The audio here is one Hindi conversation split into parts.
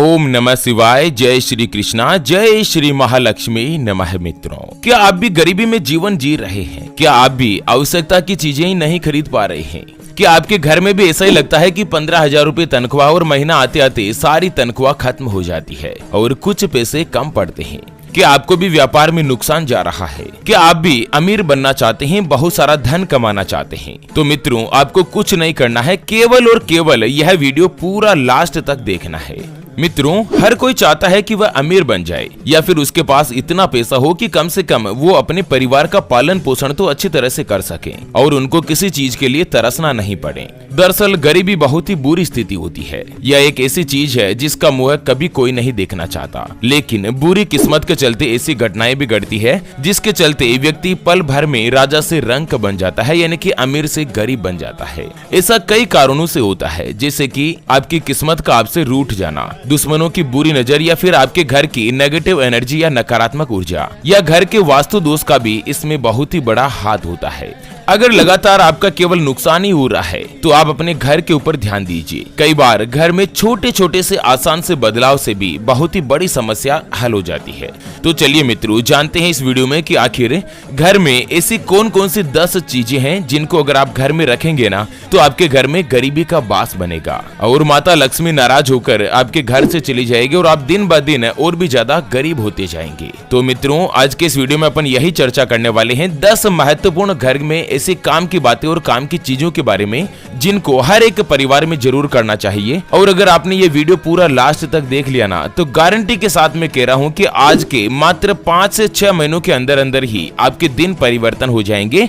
ओम नमः शिवाय। जय श्री कृष्णा, जय श्री महालक्ष्मी नमः। मित्रों, क्या आप भी गरीबी में जीवन जी रहे हैं? क्या आप भी आवश्यकता की चीजें ही नहीं खरीद पा रहे हैं? क्या आपके घर में भी ऐसा ही लगता है कि 15,000 रुपए तनख्वाह और महीना आते आते सारी तनख्वाह खत्म हो जाती है और कुछ पैसे कम पड़ते हैं? क्या आपको भी व्यापार में नुकसान जा रहा है? क्या आप भी अमीर बनना चाहते हैं, बहुत सारा धन कमाना चाहते हैं? तो मित्रों, आपको कुछ नहीं करना है, केवल और केवल यह वीडियो पूरा लास्ट तक देखना है। मित्रों, हर कोई चाहता है कि वह अमीर बन जाए या फिर उसके पास इतना पैसा हो कि कम से कम वो अपने परिवार का पालन पोषण तो अच्छी तरह से कर सके और उनको किसी चीज के लिए तरसना नहीं पड़े। दरअसल गरीबी बहुत ही बुरी स्थिति होती है। यह एक ऐसी चीज है जिसका मुंह कभी कोई नहीं देखना चाहता, लेकिन बुरी किस्मत के चलते ऐसी घटनाएं भी घटती है जिसके चलते व्यक्ति पल भर में राजा से रंक बन जाता है, यानी कि अमीर से गरीब बन जाता है। ऐसा कई कारणों से होता है, जैसे कि आपकी किस्मत का आपसे रूठ जाना, दुश्मनों की बुरी नजर, या फिर आपके घर की नेगेटिव एनर्जी या नकारात्मक ऊर्जा, या घर के वास्तु दोष का भी इसमें बहुत ही बड़ा हाथ होता है। अगर लगातार आपका केवल नुकसान ही हो रहा है तो आप अपने घर के ऊपर ध्यान दीजिए। कई बार घर में छोटे छोटे से आसान से बदलाव से भी बहुत ही बड़ी समस्या हल हो जाती है। तो चलिए मित्रों, जानते हैं इस वीडियो में कि आखिर घर में ऐसी कौन कौन सी 10 चीजें हैं जिनको अगर आप घर में रखेंगे ना तो आपके घर में गरीबी का बास बनेगा और माता लक्ष्मी नाराज होकर आपके घर से चली जाएगी और आप दिन ब दिन और भी ज्यादा गरीब होते जाएंगे। तो मित्रों, आज के इस वीडियो में अपन यही चर्चा करने वाले हैं 10 महत्वपूर्ण घर में ऐसे काम की बातें और काम की चीजों के बारे में जिनको हर एक परिवार में जरूर करना चाहिए। और अगर आपने ये वीडियो पूरा लास्ट तक देख लिया ना तो गारंटी के साथ मैं कह रहा हूँ कि आज के मात्र 5 से 6 महीनों के अंदर अंदर ही आपके दिन परिवर्तन हो जाएंगे,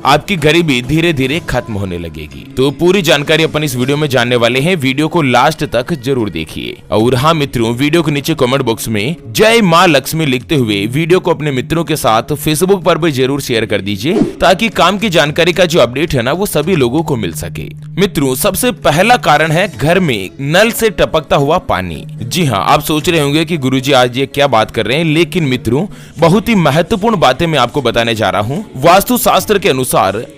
आपकी गरीबी धीरे धीरे खत्म होने लगेगी। तो पूरी जानकारी अपन इस वीडियो में जानने वाले हैं, वीडियो को लास्ट तक जरूर देखिए। और हाँ मित्रों, वीडियो के नीचे कमेंट बॉक्स में जय माँ लक्ष्मी लिखते हुए वीडियो को अपने मित्रों के साथ फेसबुक पर भी जरूर शेयर कर दीजिए ताकि काम की जानकारी का जो अपडेट है ना वो सभी लोगों को मिल सके। मित्रों, सबसे पहला कारण है घर में नल से टपकता हुआ पानी। जी हाँ, आप सोच रहे होंगे कि गुरुजी आज ये क्या बात कर रहे हैं, लेकिन मित्रों बहुत ही महत्वपूर्ण बातें मैं आपको बताने जा रहा हूँ। वास्तु शास्त्र के अनुसार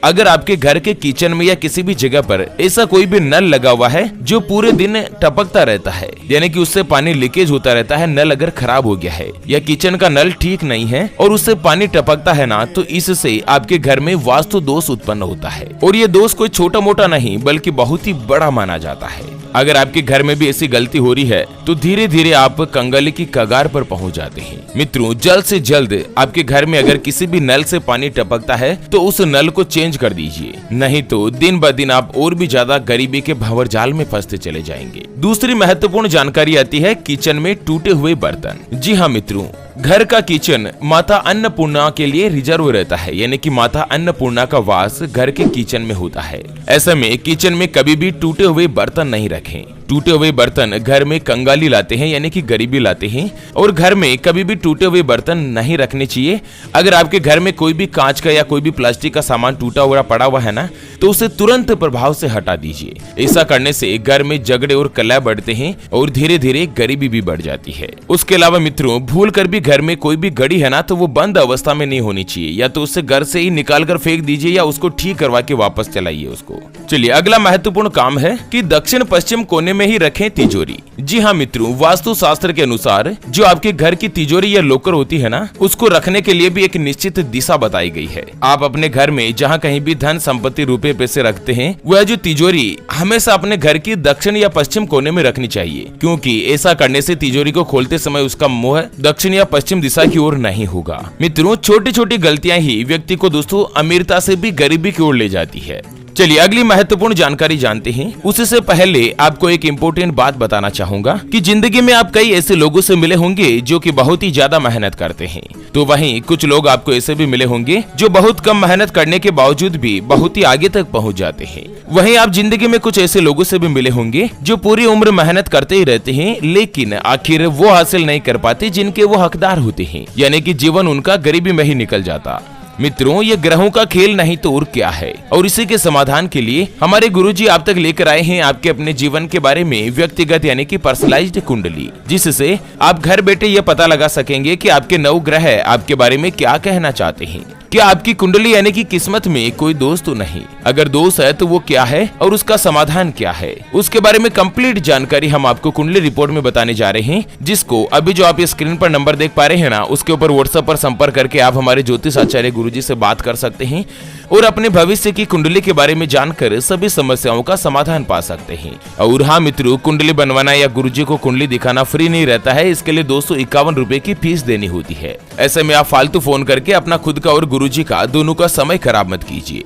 अगर आपके घर के किचन में या किसी भी जगह पर ऐसा कोई भी नल लगा हुआ है जो पूरे दिन टपकता रहता है, यानी कि उससे पानी लीकेज होता रहता है, नल अगर खराब हो गया है या किचन का नल ठीक नहीं है और उससे पानी टपकता है ना, तो इससे आपके घर में वास्तु दोष उत्पन्न होता है। और ये दोष कोई छोटा मोटा नहीं बल्कि बहुत ही बड़ा माना जाता है। अगर आपके घर में भी ऐसी गलती हो रही है तो धीरे धीरे आप कंगाली की कगार पर पहुंच जाते हैं। मित्रों, जल्द से जल्द आपके घर में अगर किसी भी नल से पानी टपकता है तो उस नल को चेंज कर दीजिए, नहीं तो दिन ब दिन आप और भी ज्यादा गरीबी के भंवर जाल में फंसते चले जाएंगे। दूसरी महत्वपूर्ण जानकारी आती है किचन में टूटे हुए बर्तन। जी हाँ मित्रों, घर का किचन माता अन्नपूर्णा के लिए रिजर्व रहता है, यानी कि माता अन्नपूर्णा का वास घर के किचन में होता है। ऐसे में किचन में कभी भी टूटे हुए बर्तन नहीं रखें। टूटे हुए बर्तन घर में कंगाली लाते हैं, यानी कि गरीबी लाते हैं, और घर में कभी भी टूटे हुए बर्तन नहीं रखने चाहिए। अगर आपके घर में कोई भी कांच का या कोई भी प्लास्टिक का सामान टूटा हुआ पड़ा हुआ है ना तो उसे तुरंत प्रभाव से हटा दीजिए। ऐसा करने से घर में झगड़े और कलह बढ़ते हैं और धीरे धीरे गरीबी भी बढ़ जाती है। उसके अलावा मित्रों, भूल कर भी घर में कोई भी घड़ी है ना तो वो बंद अवस्था में नहीं होनी चाहिए, या तो उसे घर से ही निकाल कर फेंक दीजिए या उसको ठीक करवा के वापस चलाइए उसको। चलिए, अगला महत्वपूर्ण काम है कि दक्षिण पश्चिम कोने में ही रखें तिजोरी। जी हाँ मित्रों, वास्तु शास्त्र के अनुसार जो आपके घर की तिजोरी या लॉकर होती है ना उसको रखने के लिए भी एक निश्चित दिशा बताई गई है। आप अपने घर में जहाँ कहीं भी धन संपत्ति रुपए पैसे रखते हैं वह जो तिजोरी हमेशा अपने घर की दक्षिण या पश्चिम कोने में रखनी चाहिए, क्योंकि ऐसा करने से तिजोरी को खोलते समय उसका मुंह दक्षिण या पश्चिम दिशा की ओर नहीं होगा। मित्रों, छोटी छोटी गलतियां ही व्यक्ति को दोस्तों अमीरता से भी गरीबी की ओर ले जाती है। चलिए अगली महत्वपूर्ण जानकारी जानते हैं। उससे पहले आपको एक इम्पोर्टेंट बात बताना चाहूंगा कि जिंदगी में आप कई ऐसे लोगों से मिले होंगे जो कि बहुत ही ज्यादा मेहनत करते हैं, तो वहीं कुछ लोग आपको ऐसे भी मिले होंगे जो बहुत कम मेहनत करने के बावजूद भी बहुत ही आगे तक पहुंच जाते हैं। वहीं आप जिंदगी में कुछ ऐसे लोगों से भी मिले होंगे जो पूरी उम्र मेहनत करते ही रहते हैं, लेकिन आखिर वो हासिल नहीं कर पाते जिनके वो हकदार होते हैं, यानी कि जीवन उनका गरीबी में ही निकल जाता। मित्रों, ये ग्रहों का खेल नहीं तो और क्या है, और इसी के समाधान के लिए हमारे गुरुजी आप तक लेकर आए हैं आपके अपने जीवन के बारे में व्यक्तिगत यानी कि पर्सनलाइज्ड कुंडली, जिससे आप घर बैठे ये पता लगा सकेंगे कि आपके 9 ग्रह आपके बारे में क्या कहना चाहते हैं। क्या आपकी कुंडली यानी कि किस्मत में कोई दोष तो नहीं, अगर दोष है तो वो क्या है और उसका समाधान क्या है, उसके बारे में कंप्लीट जानकारी हम आपको कुंडली रिपोर्ट में बताने जा रहे हैं, जिसको अभी जो आप स्क्रीन पर नंबर देख पा रहे हैं ना, उसके ऊपर व्हाट्सएप पर संपर्क करके आप हमारे ज्योतिष आचार्य गुरुजी से बात कर सकते हैं और अपने भविष्य की कुंडली के बारे में जानकर सभी समस्याओं का समाधान पा सकते हैं। और हाँ मित्रों, कुंडली बनवाना या गुरुजी को कुंडली दिखाना फ्री नहीं रहता है, इसके लिए 251 रुपए की फीस देनी होती है। ऐसे में आप फालतू फोन करके अपना खुद का और गुरुजी का दोनों का समय खराब मत कीजिए।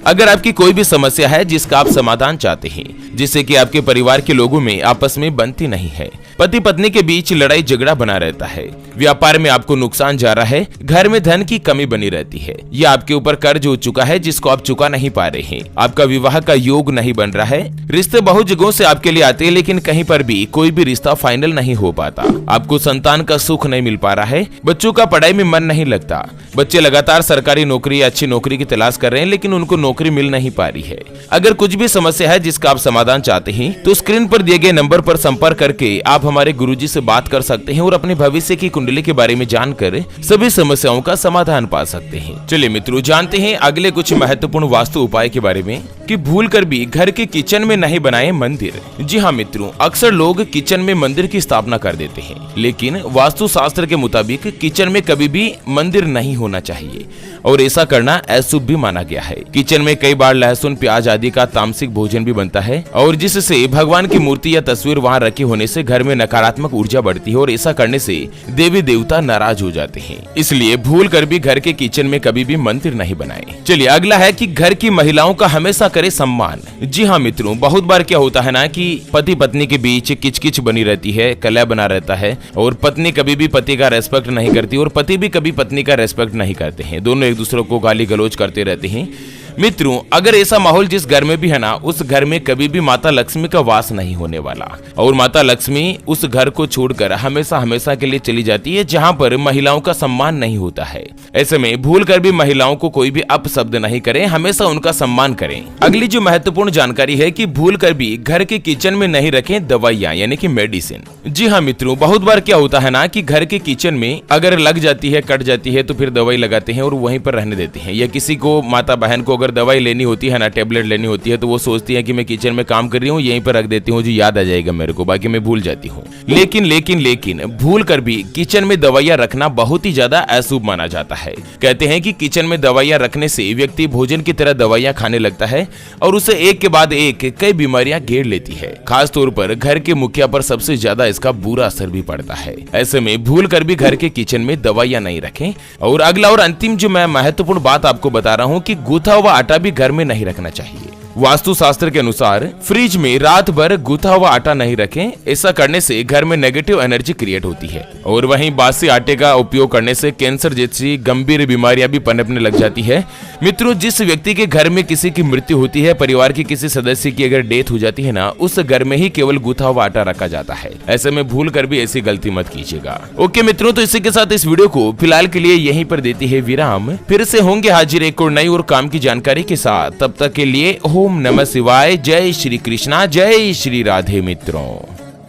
अगर आपकी कोई भी समस्या है जिसका आप समाधान चाहते हैं, जिससे कि आपके परिवार के लोगों में आपस में बनती नहीं है, पति पत्नी के बीच लड़ाई झगड़ा बना रहता है, व्यापार में आपको नुकसान जा रहा है, घर में धन की कमी बनी रहती है, या आपके ऊपर कर्ज हो चुका है जिसको आप चुका नहीं पा रहे हैं, आपका विवाह का योग नहीं बन रहा है, रिश्ते बहुत जगहों से आपके लिए आते हैं लेकिन कहीं पर भी कोई भी रिश्ता फाइनल नहीं हो पाता, आपको संतान का सुख नहीं मिल पा रहा है, बच्चों का पढ़ाई में मन नहीं लगता, बच्चे लगातार सरकारी नौकरी या अच्छी नौकरी की तलाश कर रहे हैं लेकिन उनको नौकरी मिल नहीं पा रही है। अगर कुछ भी समस्या है जिसका आप समाधान चाहते हैं तो स्क्रीन पर दिए गए नंबर पर संपर्क करके आप हमारे गुरुजी से बात कर सकते हैं और अपने भविष्य की कुंडली के बारे में जानकर सभी समस्याओं का समाधान पा सकते हैं। चलिए मित्रों, जानते हैं अगले कुछ महत्वपूर्ण वास्तु उपाय के बारे में कि भूलकर भी घर के किचन में नहीं बनाए मंदिर। जी हाँ मित्रों, अक्सर लोग किचन में मंदिर की स्थापना कर देते हैं, लेकिन वास्तु शास्त्र के मुताबिक किचन में कभी भी मंदिर नहीं होना चाहिए और ऐसा करना अशुभ भी माना गया है। किचन में कई बार लहसुन, प्याज आदि का तामसिक भोजन भी बनता है और जिससे भगवान की मूर्ति या तस्वीर वहां रखे होने से घर में नकारात्मक ऊर्जा बढ़ती है और ऐसा करने से देवी देवता नाराज हो जाते हैं। इसलिए भूल कर भी घर के किचन में कभी भी मंदिर नहीं बनाए। चलिए अगला है कि घर की महिलाओं का हमेशा करे सम्मान। जी हाँ मित्रों, बहुत बार क्या होता है ना कि पति पत्नी के बीच किचकिच बनी रहती है, कलह बना रहता है और पत्नी कभी भी पति का रेस्पेक्ट नहीं करती और पति भी कभी पत्नी का रेस्पेक्ट नहीं करते हैं, दोनों एक दूसरे को गाली गलौज करते रहते हैं। मित्रों, अगर ऐसा माहौल जिस घर में भी है ना, उस घर में कभी भी माता लक्ष्मी का वास नहीं होने वाला और माता लक्ष्मी उस घर को छोड़कर हमेशा हमेशा के लिए चली जाती है जहां पर महिलाओं का सम्मान नहीं होता है। ऐसे में भूल कर भी महिलाओं को कोई भी अपशब्द नहीं करें, हमेशा उनका सम्मान करें। अगली जो महत्वपूर्ण जानकारी है कि भूल कर भी घर के किचन में नहीं रखें दवाइयाँ यानी कि मेडिसिन। जी हाँ मित्रों, बहुत बार क्या होता है ना कि घर के किचन में अगर लग जाती है, कट जाती है तो फिर दवाई लगाते हैं और वहीं पर रहने देते हैं। या किसी को, माता बहन को अगर दवाई लेनी होती है ना, टेबलेट लेनी होती है तो वो सोचती है कि मैं किचन में काम कर रही हूँ, यहीं पर रख देती हूँ, जो याद आ जाएगा मेरे को, बाकी मैं भूल जाती हूँ। लेकिन भूल कर भी किचन में दवाइयाँ रखना बहुत ही ज्यादा अशुभ माना जाता है। कहते हैं कि किचन में दवाइयाँ रखने से व्यक्ति भोजन की तरह दवाइयाँ खाने लगता है और उसे एक के बाद एक कई बीमारियां घेर लेती है। खास तौर पर घर के मुखिया पर सबसे ज्यादा इसका बुरा असर भी पड़ता है। ऐसे में भूल कर भी घर के किचन में दवाइयाँ नहीं रखें। और अगला और अंतिम जो मैं महत्वपूर्ण बात आपको बता रहा हूँ कि गूथा हुआ आटा भी घर में नहीं रखना चाहिए। वास्तु शास्त्र के अनुसार फ्रिज में रात भर गूथा हुआ आटा नहीं रखें, ऐसा करने से घर में नेगेटिव एनर्जी क्रिएट होती है और वहीं बासी आटे का उपयोग करने से कैंसर जैसी गंभीर बीमारियां भी पनपने लग जाती है। मित्रों, जिस व्यक्ति के घर में किसी की मृत्यु होती है, परिवार के किसी सदस्य की अगर डेथ हो जाती है ना, उस घर में ही केवल गूथा हुआ आटा रखा जाता है। ऐसे में भूल कर भी ऐसी गलती मत कीजिएगा। ओके मित्रों, तो इसी के साथ इस वीडियो को फिलहाल के लिए यहीं पर देती है विराम। फिर से होंगे हाजिर एक और नई और काम की जानकारी के साथ। तब तक के लिए ओम नमः शिवाय। जय श्री कृष्णा, जय श्री राधे मित्रों।